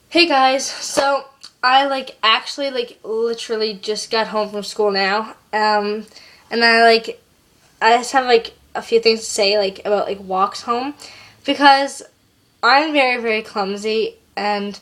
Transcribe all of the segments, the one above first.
Hey guys, so I actually literally just got home from school now. And I just have a few things to say about walks home because I'm very clumsy and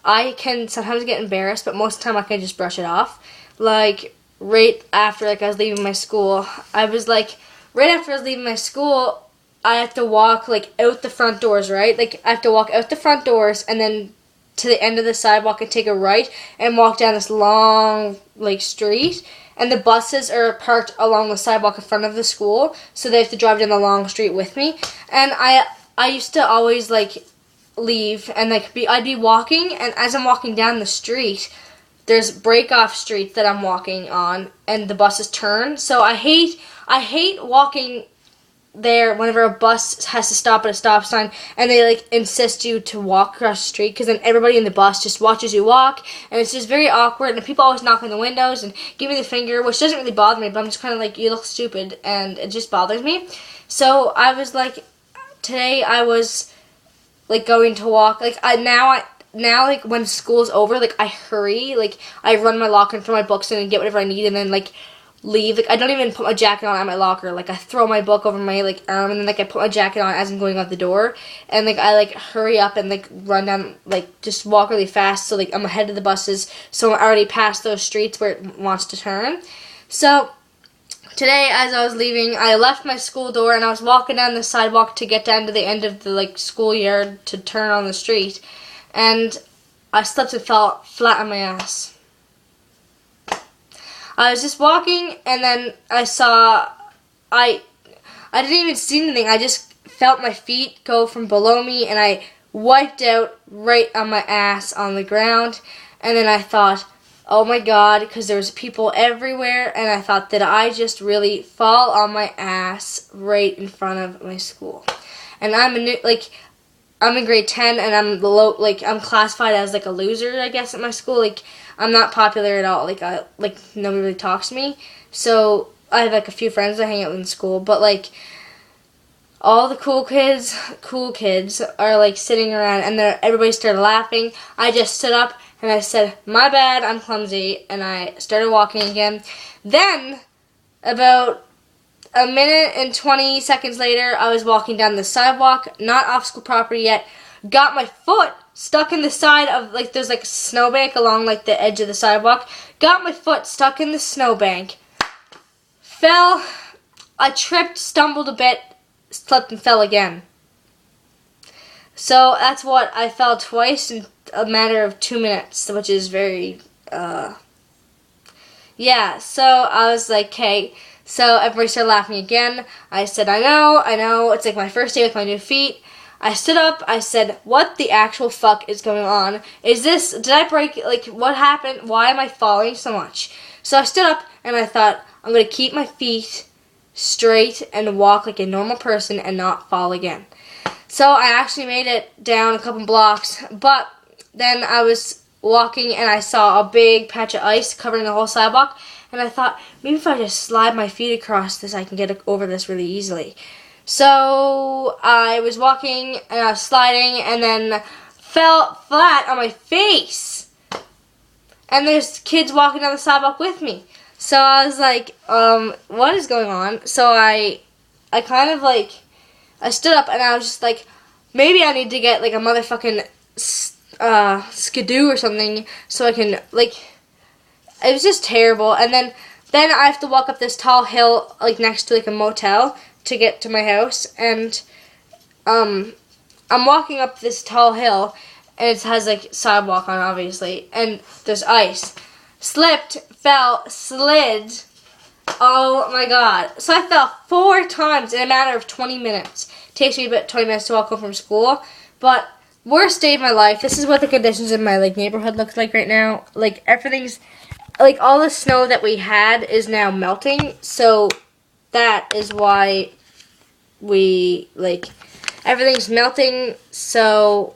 I can sometimes get embarrassed, but most of the time I can just brush it off. Right after I was leaving my school, right after I was leaving my school, I have to walk out the front doors, right? I have to walk out the front doors and then to the end of the sidewalk and take a right and walk down this long street, and the buses are parked along the sidewalk in front of the school, so they have to drive down the long street with me. And I used to always leave and I'd be walking, and as I'm walking down the street, there's break off streets that I'm walking on and the buses turn. So I hate walking there whenever a bus has to stop at a stop sign and they insist you to walk across the street, because then everybody in the bus just watches you walk, and it's just very awkward, and people always knock on the windows and give me the finger, which doesn't really bother me, but I'm just kind of you look stupid, and it just bothers me. So I was today I was going to walk, now when school's over, I hurry, I run my locker and throw my books in and get whatever I need, and then leave. I don't even put my jacket on at my locker. I throw my book over my arm, and then I put my jacket on as I'm going out the door, and I hurry up and run down, just walk really fast, so I'm ahead of the buses, so I'm already past those streets where it wants to turn. So today, as I was leaving, I left my school door and I was walking down the sidewalk to get down to the end of the schoolyard to turn on the street, and I slipped and fell flat on my ass. I was just walking, and then I didn't even see anything. I just felt my feet go from below me, and I wiped out right on my ass on the ground. And then I thought, oh my god, because there was people everywhere, and I thought, did I just really fall on my ass right in front of my school? And I'm in grade 10, and I'm classified as a loser, I guess, at my school. I'm not popular at all. Nobody really talks to me. So I have a few friends that hang out in school, but all the cool kids are sitting around, and everybody started laughing. I just stood up and I said, "My bad, I'm clumsy," and I started walking again. Then about a minute and 20 seconds later, I was walking down the sidewalk, not off school property yet, got my foot stuck in the side of, there's a snowbank along, the edge of the sidewalk, got my foot stuck in the snowbank, fell, I tripped, stumbled a bit, slipped and fell again. So that's what I fell twice in a matter of 2 minutes, which is very, yeah, so I was hey. So everybody started laughing again. I said, I know, it's my first day with my new feet. I stood up, I said, what the actual fuck is going on? Did I break, what happened? Why am I falling so much? So I stood up and I thought, I'm going to keep my feet straight and walk like a normal person and not fall again. So I actually made it down a couple blocks, but then I was walking and I saw a big patch of ice covering the whole sidewalk, and I thought, maybe if I just slide my feet across this, I can get over this really easily. So I was walking and I was sliding and then fell flat on my face. And there's kids walking down the sidewalk with me. So I was what is going on? So I kind of I stood up and I was just maybe I need to get a motherfucking skidoo or something so I can it was just terrible. And then I have to walk up this tall hill next to a motel to get to my house, and I'm walking up this tall hill, and it has sidewalk on, obviously, and there's ice. Slipped, fell, slid. Oh my god. So I fell 4 times in a matter of 20 minutes. It takes me about 20 minutes to walk home from school, but worst day of my life. This is what the conditions in my neighborhood looks like right now. Everything's all the snow that we had is now melting, so that is why we everything's melting, so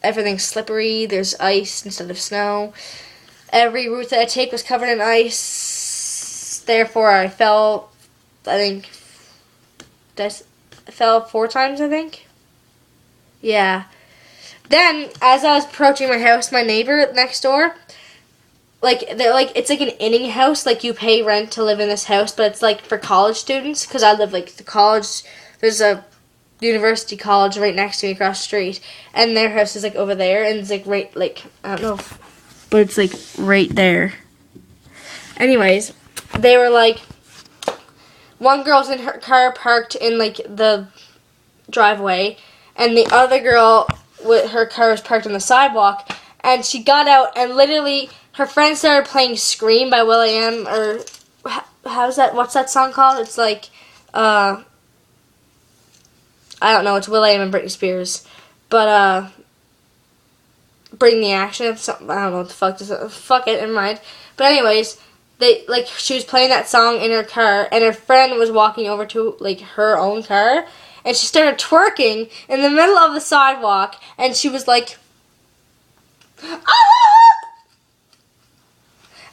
everything's slippery. There's ice instead of snow. Every route that I take was covered in ice, therefore I fell, I fell 4 times, I think. Yeah. Then, as I was approaching my house, my neighbor next door, it's like an inning house. Like, you pay rent to live in this house, but it's like for college students. Because I live like the college. There's a university college right next to me across the street, and their house is like over there, and it's like right like I don't know, but it's like right there. Anyways, they were like, one girl's in her car parked in like the driveway, and the other girl with her car was parked on the sidewalk, and she got out and literally her friend started playing Scream by will.i.am, or how's that, what's that song called? It's like I don't know, it's will.i.am and Britney Spears, but Bring the Action, something, I don't know what the fuck, fuck it, never mind. But anyways, she was playing that song in her car, and her friend was walking over to like her own car, and she started twerking in the middle of the sidewalk, and she was like, ah!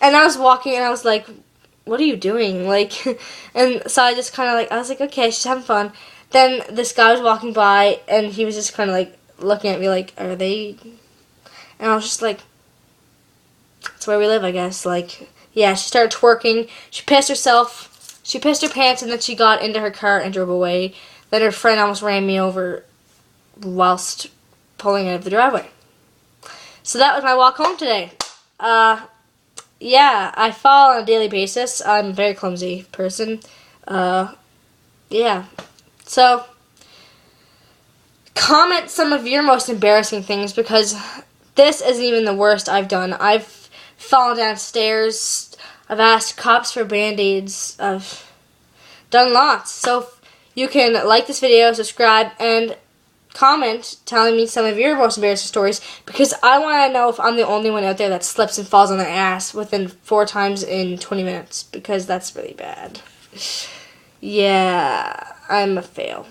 And I was walking, and I was like, what are you doing? Like, and so I just kind of like, I was like, okay, she's having fun. Then this guy was walking by, and he was just kind of like looking at me like, are they? And I was just like, that's where we live, I guess. Like, yeah, she started twerking. She pissed herself. She pissed her pants, and then she got into her car and drove away. Then her friend almost ran me over whilst pulling out of the driveway. So that was my walk home today. Yeah, I fall on a daily basis. I'm a very clumsy person. Yeah. So, comment some of your most embarrassing things, because this isn't even the worst I've done. I've fallen downstairs. I've asked cops for Band-Aids. I've done lots. So, you can like this video, subscribe, and comment telling me some of your most embarrassing stories, because I want to know if I'm the only one out there that slips and falls on their ass within 4 times in 20 minutes, because that's really bad. Yeah, I'm a fail.